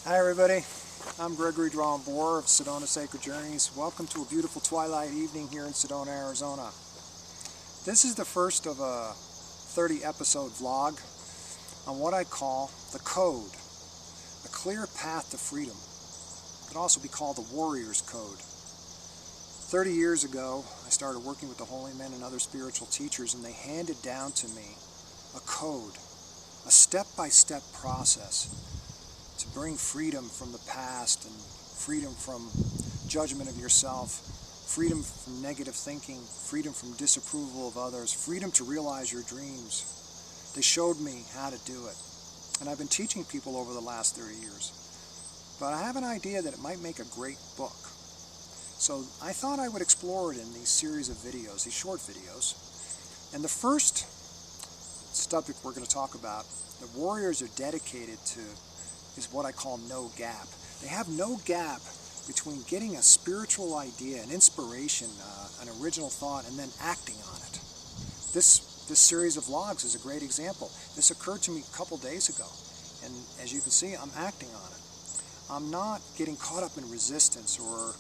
Hi everybody, I'm Gregory Drambour of Sedona Sacred Journeys. Welcome to a beautiful twilight evening here in Sedona, Arizona. This is the first of a 30 episode vlog on what I call the Code, a clear path to freedom. It could also be called the Warrior's Code. 30 years ago, I started working with the holy men and other spiritual teachers, and they handed down to me a code, a step-by-step process to bring freedom from the past and freedom from judgment of yourself, freedom from negative thinking, freedom from disapproval of others, freedom to realize your dreams. They showed me how to do it. And I've been teaching people over the last 30 years. But I have an idea that it might make a great book. So I thought I would explore it in these series of videos, these short videos. And the first subject we're going to talk about, the warriors are dedicated to, is what I call no gap. They have no gap between getting a spiritual idea, an inspiration, an original thought, and then acting on it. This series of vlogs is a great example. This occurred to me a couple days ago, and as you can see, I'm acting on it. I'm not getting caught up in resistance or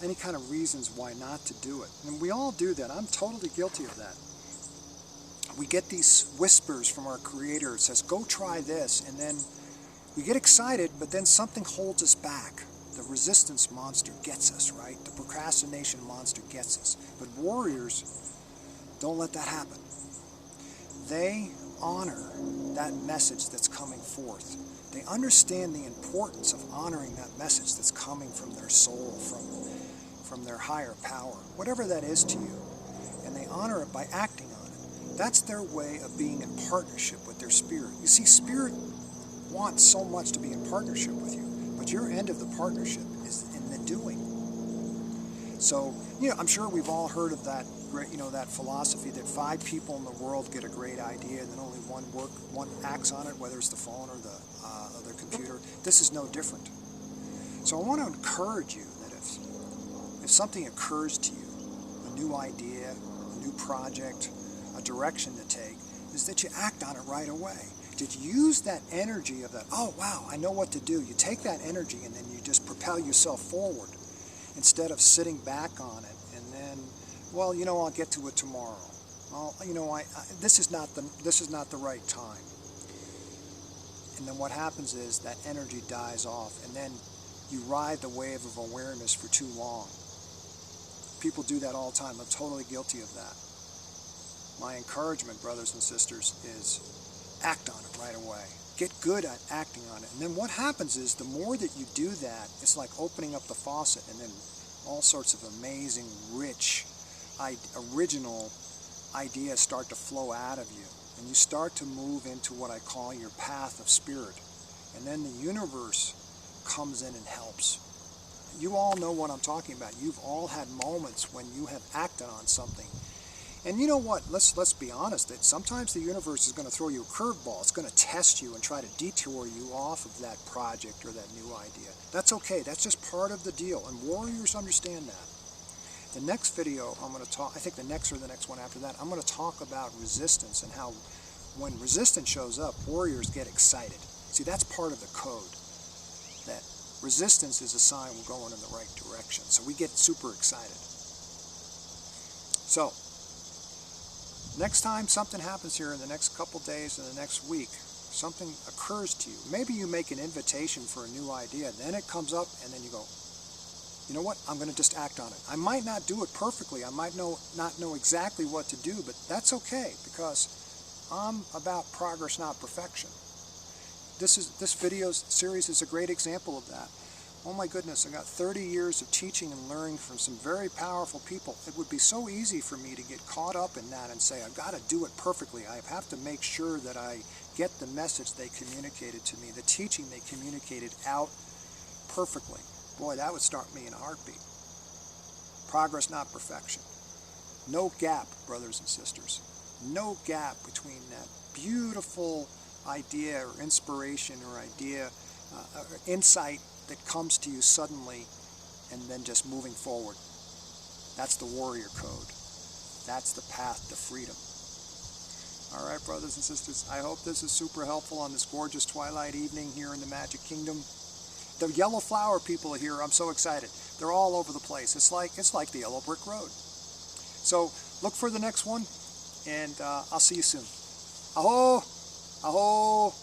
any kind of reasons why not to do it. And we all do that. I'm totally guilty of that. We get these whispers from our Creator. It says, go try this, and then we get excited, but then something holds us back. The resistance monster gets us, right? The procrastination monster gets us. But warriors don't let that happen. They honor that message that's coming forth. They understand the importance of honoring that message that's coming from their soul, from their higher power, whatever that is to you. And they honor it by acting on it. That's their way of being in partnership with their spirit. You see, spirit wants so much to be in partnership with you, but your end of the partnership is in the doing. So, I'm sure we've all heard of that, that philosophy that 5 people in the world get a great idea and then only one acts on it, whether it's the phone or the computer. This is no different. So I want to encourage you that if something occurs to you, a new idea, a new project, a direction to take, is that you act on it right away. Did you use that energy of that, oh wow, I know what to do. You take that energy and then you just propel yourself forward instead of sitting back on it and then, well, I'll get to it tomorrow. Well, this is not the right time. And then what happens is that energy dies off, and then you ride the wave of awareness for too long. People do that all the time. I'm totally guilty of that. My encouragement, brothers and sisters, is act on it right away. Get good at acting on it. And then what happens is the more that you do that, it's like opening up the faucet, and then all sorts of amazing, rich, original ideas start to flow out of you. And you start to move into what I call your path of spirit. And then the universe comes in and helps. You all know what I'm talking about. You've all had moments when you have acted on something. And you know what? Let's be honest. That sometimes the universe is going to throw you a curveball. It's going to test you and try to detour you off of that project or that new idea. That's okay. That's just part of the deal. And warriors understand that. The next video I'm going to talk, I think the next one after that, I'm going to talk about resistance and how when resistance shows up, warriors get excited. See, that's part of the code. That resistance is a sign we're going in the right direction. So we get super excited. So, next time something happens here in the next couple days, in the next week, something occurs to you. Maybe you make an invitation for a new idea, then it comes up, and then you go, you know what, I'm going to just act on it. I might not do it perfectly, I might not know exactly what to do, but that's okay, because I'm about progress, not perfection. This video series is a great example of that. Oh my goodness, I got 30 years of teaching and learning from some very powerful people. It would be so easy for me to get caught up in that and say, I've got to do it perfectly. I have to make sure that I get the message they communicated to me, the teaching they communicated out perfectly. Boy, that would start me in a heartbeat. Progress, not perfection. No gap, brothers and sisters. No gap between that beautiful idea or inspiration or idea, or insight that comes to you suddenly and then just moving forward. That's the warrior code. That's the path to freedom. All right, brothers and sisters, I hope this is super helpful on this gorgeous twilight evening here in the Magic Kingdom. The yellow flower people are here. I'm so excited. They're all over the place. It's like the Yellow Brick Road. So look for the next one, and I'll see you soon. Aho! Aho!